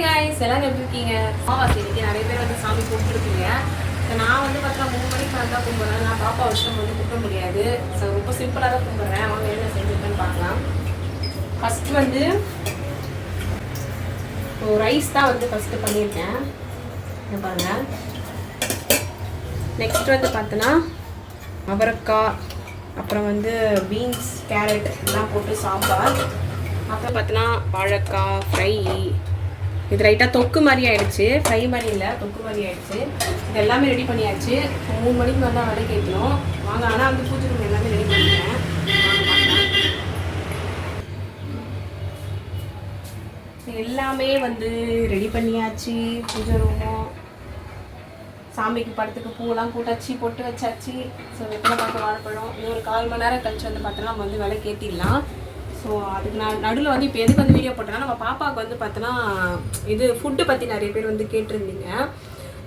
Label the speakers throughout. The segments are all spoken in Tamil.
Speaker 1: guys, எல்லாரும் எப்படி இருக்கீங்க? இன்னைக்கு நிறைய பேர் வந்து சாமி கும்பிட்டுருக்கீங்க. நான் வந்து பார்த்தா 3 மணிக்கு மேலே தான் கும்பிட்றேன். நான் பாப்பா வச்சுட்டு வந்து கும்பிட முடியாது. ஸோ ரொம்ப சிம்பிளாக தான் கும்பிட்றேன். அவங்க என்ன செஞ்சுருக்கேன்னு பார்க்கலாம். ஃபஸ்ட்டு வந்து ரைஸ் தான் வந்து ஃபஸ்ட்டு பண்ணியிருக்கேன் பாருங்கள். நெக்ஸ்ட் வந்து பார்த்தோன்னா அவரைக்காய், அப்புறம் வந்து பீன்ஸ், கேரட் எல்லாம் போட்டு சாம்பார். அப்புறம் பார்த்தோன்னா வாழைக்காய் ஃப்ரை. இது ரைட்டாக தொக்கு மாதிரி ஆகிடுச்சு, ஃப்ரை மாதிரி இல்லை, தொக்கு மாதிரி ஆகிடுச்சு. இது எல்லாமே ரெடி பண்ணியாச்சு. 3 மணிக்கு மேலே தான் வடை கேட்கணும் வாங்க. ஆனால் வந்து பூஜை ரூம் எல்லாமே ரெடி பண்ணிக்கிறேன். எல்லாமே வந்து ரெடி பண்ணியாச்சு. பூஜை ரூமும் சாமிக்கு படத்துக்கு பூவெல்லாம் கூட்டாச்சு, பொட்டு வச்சாச்சு. ஸோ வெத்தலை பார்க்க வாழைப்பழம். இன்னும் ஒரு 1/4 மணி நேரம் கழிச்சு வந்து பார்த்தோன்னா நம்ம வந்து விலை கேட்டிடலாம். ஸோ அதுக்கு நான் நடுவில் வந்து இப்போ எதுக்கு வந்து வீடியோ போட்டேன்னா, நம்ம பாப்பாவுக்கு வந்து பார்த்தோன்னா இது ஃபுட்டு பற்றி நிறைய பேர் வந்து கேட்டிருந்தீங்க.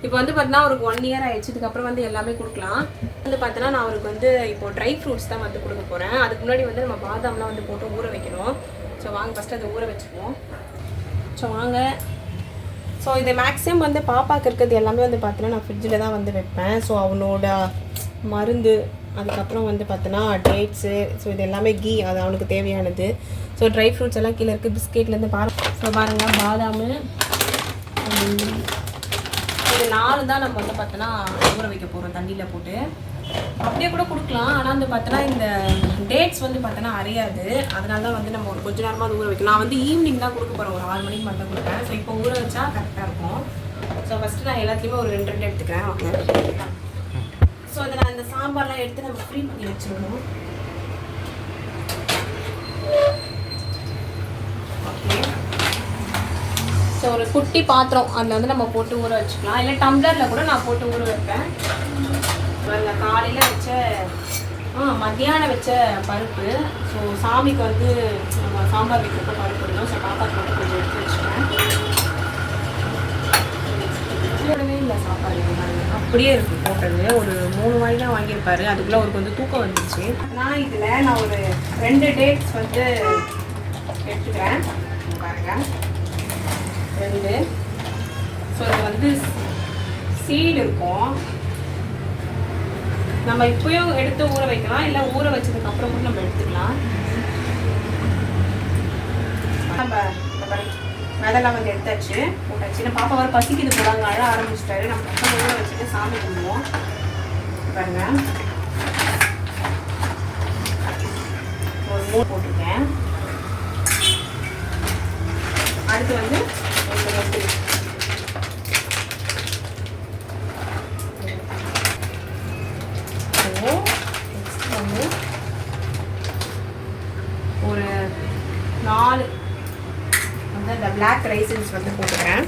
Speaker 1: இப்போ வந்து பார்த்தோன்னா அவருக்கு 1 இயர் ஆகிடுச்சு. இதுக்கப்புறம் வந்து எல்லாமே கொடுக்கலாம். வந்து பார்த்தோன்னா நான் அவருக்கு வந்து இப்போ ட்ரை ஃப்ரூட்ஸ் தான் வந்து கொடுக்க போகிறேன். அதுக்கு முன்னாடி வந்து நம்ம பாதாம்லாம் வந்து போட்டு ஊற வைக்கணும். ஸோ வாங்க ஃபஸ்ட்டு அதை ஊற வச்சுக்குவோம். ஸோ வாங்க. ஸோ இது மேக்ஸிமம் வந்து பாப்பாவுக்கு இருக்கிறது எல்லாமே வந்து பார்த்தோன்னா நான் ஃப்ரிட்ஜில் தான் வந்து வைப்பேன். ஸோ அவனோட மருந்து, அதுக்கப்புறம் வந்து பார்த்தோன்னா டேட்ஸு, ஸோ இது எல்லாமே கீ, அது அவனுக்கு தேவையானது. ஸோ ட்ரை ஃப்ரூட்ஸ் எல்லாம் கீழே இருக்குது. பிஸ்கெட்லேருந்து ஸோ பாருங்கள் பாதாம், இது 4 தான் நம்ம வந்து பார்த்தோன்னா ஊற வைக்க போகிறோம் தண்ணியில் போட்டு. அப்படியே கூட கொடுக்கலாம். ஆனால் வந்து பார்த்தோன்னா இந்த டேட்ஸ் வந்து பார்த்தோன்னா அரையாது. அதனால தான் வந்து நம்ம ஒரு கொஞ்ச நேரமாக அது ஊற வைக்கணும். நான் வந்து ஈவினிங் தான் கொடுக்க போகிறேன், ஒரு 6 மணிக்கு மட்டும் கொடுப்பேன். ஸோ இப்போ ஊற வச்சா கரெக்டாக இருக்கும். ஸோ ஃபஸ்ட்டு நான் எல்லாத்தையுமே ஒரு 2 எடுத்துக்கிறேன் வாங்க. ஸோ அதை நான் இந்த சாம்பார்லாம் எடுத்து நம்ம ஃப்ரீ பண்ணி வச்சுருவோம். ஓகே. ஸோ ஒரு குட்டி பாத்திரம் அதில் வந்து நம்ம போட்டு ஊற வச்சுக்கலாம். இல்லை டம்ளரில் கூட நான் போட்டு ஊற வைப்பேன். காலையில் வச்ச மத்தியானம் வச்ச பருப்பு. ஸோ சாமிக்கு வந்து நம்ம சாம்பார் வைக்கிறப்ப பருப்பு இருந்தோம். ஸோ பாப்பாக்கு மட்டும் கொஞ்சம் எடுத்து வச்சுக்கேன். போடவே இல்லை சாப்பாடு, அப்படியே இருக்குது போட்டது. ஒரு 3 வாய் தான் வாங்கியிருப்பாரு. அதுக்குள்ளே அவருக்கு வந்து தூக்கம் வந்துச்சு. நான் இதில் நான் ஒரு 2 டேட்ஸ் வந்து எடுத்துக்கிறேன் பாருங்க. 2. ஸோ இது வந்து சீடு இருக்கும். நம்ம இப்போயும் எடுத்து ஊற வைக்கலாம், இல்லை ஊற வச்சதுக்கப்புறம் கூட நம்ம எடுத்துக்கலாம். நம்ம அதெல்லாம் வந்து எடுத்தாச்சு, போட்டாச்சு. நம்ம பாப்பா வர பசிக்குது போடாங்க, அழ ஆரம்பிச்சிட்டாரு. நம்ம பக்கம் ஊற வச்சுட்டு சாமி கும்பிடுவோம் பாருங்க. ஒரு 3 போட்டுருக்கேன். அடுத்து வந்து ஒரு 4 வந்து இந்த பிளாக் ரைசன்ஸ் வந்து போட்டுக்கிறேன்.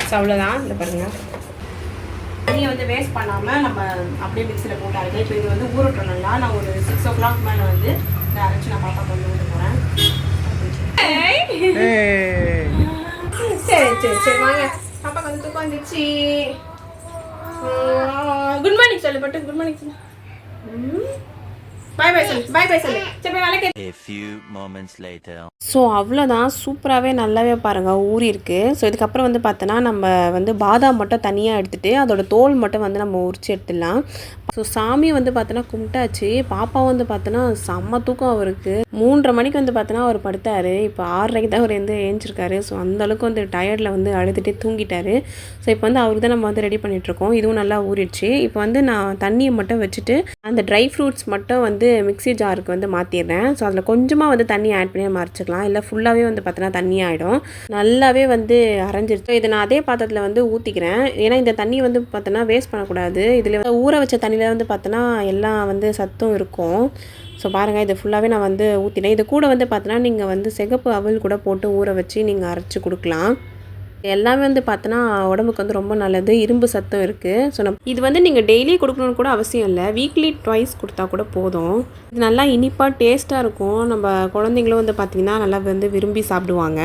Speaker 1: ஸோ அவ்வளோதான். இந்த பாருங்கள், தண்ணியை வந்து வேஸ்ட் பண்ணாமல் நம்ம அப்படியே மிக்சியில் போட்டாருங்க. இப்போ இது வந்து ஊறட்டணும்னா நான் ஒரு 6 o'clock மேலே வந்து இதை அரைச்சி நான் பாப்பா கொண்டு வந்து போகிறேன். சரி சரி சரி வாங்க. பாப்பா வந்து தூக்கம் வந்துச்சு. குட் மார்னிங் சொல்லு பட்டு. குட் மார்னிங் சொல்லு. பாய் பாய் சொல்லு. பாய் பாய் சொல்லு. சரி வேலைக்கு. A few moments later. So அவ்வளோதான். சூப்பராகவே நல்லாவே பாருங்கள் ஊறி இருக்குது. ஸோ இதுக்கப்புறம் வந்து பார்த்தோன்னா நம்ம வந்து பாதாம் மட்டும் தனியாக எடுத்துகிட்டு அதோட தோல் மட்டும் வந்து நம்ம உரிச்சு எடுத்துடலாம். ஸோ சாமி வந்து பார்த்தோன்னா கும்பிட்டாச்சு. பாப்பா வந்து பார்த்தோன்னா செம்ம தூக்கம் அவருக்கு. 3:30 மணிக்கு வந்து பார்த்தோன்னா அவர் படுத்தார். இப்போ 6:30க்கு தான் அவர் வந்து ஏஞ்சிருக்காரு. ஸோ அந்தளவுக்கு வந்து டயர்டில் வந்து அழுதுகிட்டே தூங்கிட்டார். ஸோ இப்போ வந்து அவருக்கு தான் நம்ம வந்து ரெடி பண்ணிகிட்ருக்கோம். இதுவும் நல்லா ஊறிடுச்சு. இப்போ வந்து நான் தண்ணியை மட்டும் வச்சுட்டு அந்த ட்ரை ஃப்ரூட்ஸ் மட்டும் வந்து மிக்ஸி ஜாருக்கு வந்து மாற்றிடுறேன். ஸோ அதில் கொஞ்சமாக வந்து தண்ணி ஆட் பண்ணி நம்ம அரைச்சிக்கலாம். இல்லை ஃபுல்லாகவே வந்து பார்த்தோன்னா தண்ணி ஆகிடும். நல்லாவே வந்து அரைஞ்சிருச்சு. இதை நான் அதே பாத்திரத்தில் வந்து ஊற்றிக்கிறேன். ஏன்னா இந்த தண்ணி வந்து பார்த்தோன்னா வேஸ்ட் பண்ணக்கூடாது. இதில் ஊற வச்ச தண்ணியில் வந்து பார்த்தோன்னா எல்லாம் வந்து சத்தும் இருக்கும். ஸோ பாருங்கள், இது ஃபுல்லாகவே நான் வந்து ஊற்றினேன். இது கூட வந்து பார்த்தோன்னா நீங்கள் வந்து சிகப்பு அவல் கூட போட்டு ஊற வச்சு நீங்கள் அரைச்சி கொடுக்கலாம். எல்லாமே வந்து பார்த்தோன்னா உடம்புக்கு வந்து ரொம்ப நல்லது. இரும்பு சத்தம் இருக்குது. ஸோ இது வந்து நீங்கள் டெய்லி கொடுக்கணுன்னு கூட அவசியம் இல்லை. வீக்லி ட்வைஸ் கொடுத்தா கூட போதும். இது நல்லா இனிப்பாக டேஸ்ட்டாக இருக்கும். நம்ம குழந்தைங்களும் வந்து பார்த்திங்கன்னா நல்லா வந்து விரும்பி சாப்பிடுவாங்க.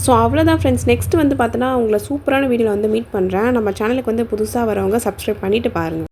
Speaker 1: ஸோ அவ்வளோதான் ஃப்ரெண்ட்ஸ். நெக்ஸ்ட் வந்து பார்த்தோன்னா உங்களை சூப்பரான வீடியோவில் வந்து மீட் பண்ணுறேன். நம்ம சேனலுக்கு வந்து புதுசாக வரவங்க சப்ஸ்கிரைப் பண்ணிவிட்டு பாருங்கள்.